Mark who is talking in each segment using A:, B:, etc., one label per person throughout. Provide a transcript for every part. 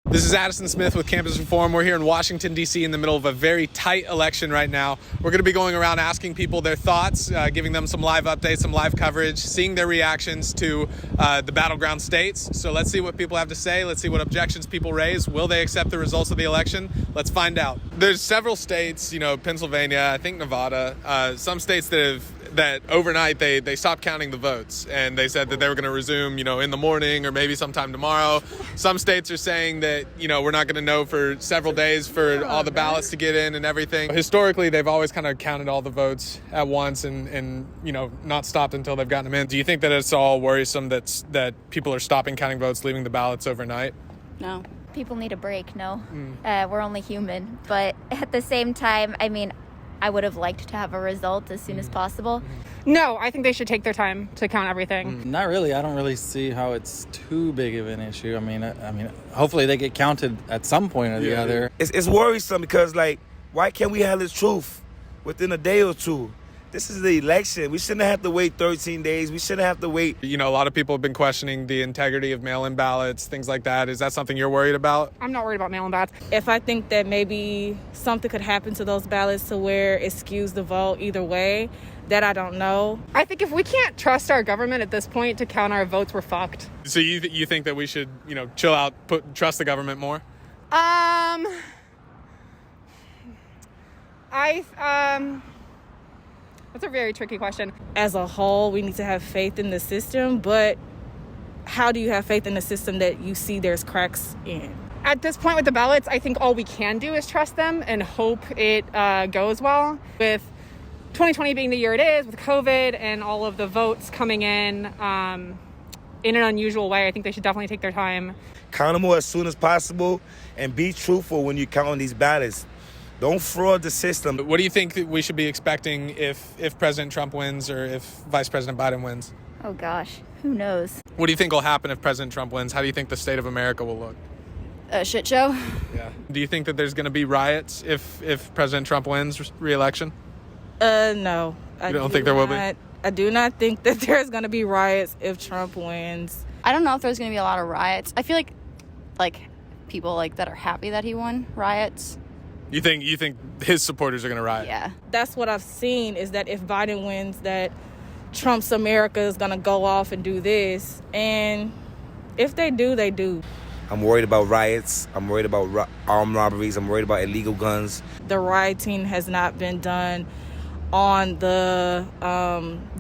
A: This is Addison Smith with Campus Reform. We're here in Washington, D.C. in the middle of a very tight election right now. We're going to be going around asking people their thoughts, giving them some live updates, some live coverage, seeing their reactions to the battleground states. So let's see what people have to say. Let's see what objections people raise. Will they accept the results of the election? Let's find out. There's several states, Pennsylvania, I think Nevada, some states that overnight they stopped counting the votes, and they said that they were going to resume, in the morning or maybe sometime tomorrow. Some states are saying that, we're not going to know for several days for all the ballots to get in and everything. Historically, they've always kind of counted all the votes at once and not stopped until they've gotten them in. Do you think that it's all worrisome that people are stopping counting votes, leaving the ballots overnight?
B: No. People need a break, no. We're only human. But at the same time, I would have liked to have a result as soon as possible.
C: No, I think they should take their time to count everything.
D: Not really. I don't really see how it's too big of an issue. I mean, hopefully they get counted at some point or the other.
E: It's worrisome because, why can't we have the truth within a day or two? This is the election. We shouldn't have to wait 13 days. We shouldn't have to wait.
A: A lot of people have been questioning the integrity of mail-in ballots, things like that. Is that something you're worried about?
C: I'm not worried about mail-in ballots.
F: If I think that maybe something could happen to those ballots to where it skews the vote either way, that I don't know.
C: I think if we can't trust our government at this point to count our votes, we're fucked.
A: So you think that we should, chill out, trust the government more?
C: That's a very tricky question.
F: As a whole, we need to have faith in the system, but how do you have faith in the system that you see there's cracks in?
C: At this point with the ballots, I think all we can do is trust them and hope it goes well. With 2020 being the year it is, with COVID and all of the votes coming in an unusual way, I think they should definitely take their time.
E: Count them all as soon as possible and be truthful when you count these ballots. Don't fraud the system.
A: What do you think that we should be expecting if President Trump wins or if Vice President Biden wins?
B: Oh gosh, who knows?
A: What do you think will happen if President Trump wins? How do you think the state of America will look?
B: A shit show?
A: Yeah. Do you think that there's going to be riots if President Trump wins re-election?
F: No.
A: You don't think there will be?
F: I do not think that there's going to be riots if Trump wins.
B: I don't know if there's going to be a lot of riots. I feel like people that are happy that he won riots.
A: You think his supporters are going to riot?
B: Yeah.
F: That's what I've seen, is that if Biden wins, that Trump's America is going to go off and do this. And if they do, they do.
E: I'm worried about riots. I'm worried about armed robberies. I'm worried about illegal guns.
F: The rioting has not been done on the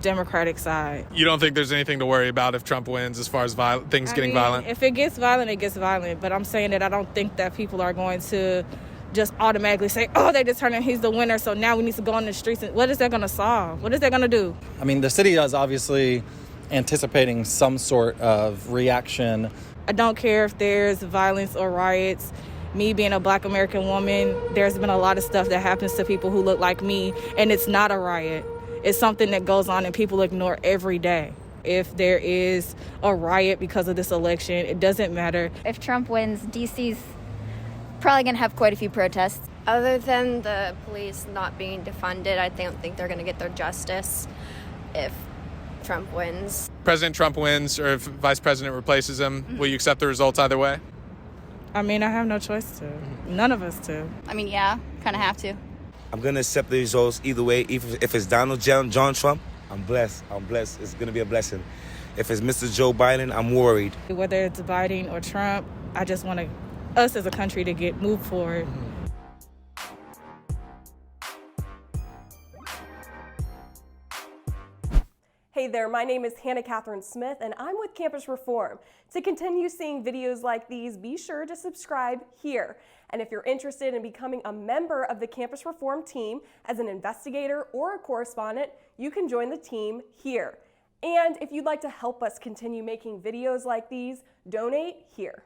F: Democratic side.
A: You don't think there's anything to worry about if Trump wins as far as things getting violent?
F: If it gets violent, it gets violent. But I'm saying that I don't think that people are going to just automatically say, oh, they just turned in, he's the winner, so now we need to go on the streets. What is that going to solve? What is that going to do?
D: I mean, the city is obviously anticipating some sort of reaction.
F: I don't care if there's violence or riots. Me being a Black American woman, there's been a lot of stuff that happens to people who look like me, and it's not a riot. It's something that goes on and people ignore every day. If there is a riot because of this election, it doesn't matter.
B: If Trump wins, DC's probably going to have quite a few protests.
G: Other than the police not being defunded, I don't think they're going to get their justice if Trump wins.
A: President Trump wins or if Vice President replaces him, will you accept the results either way?
F: I have no choice to. None of us do.
B: Yeah, kind of have to.
E: I'm going to accept the results either way. If it's Donald John Trump, I'm blessed. It's going to be a blessing. If it's Mr. Joe Biden, I'm worried.
F: Whether it's Biden or Trump, I just want us as a country to move forward.
H: Hey there, my name is Hannah Catherine Smith and I'm with Campus Reform. To continue seeing videos like these, be sure to subscribe here. And if you're interested in becoming a member of the Campus Reform team as an investigator or a correspondent, you can join the team here. And if you'd like to help us continue making videos like these, donate here.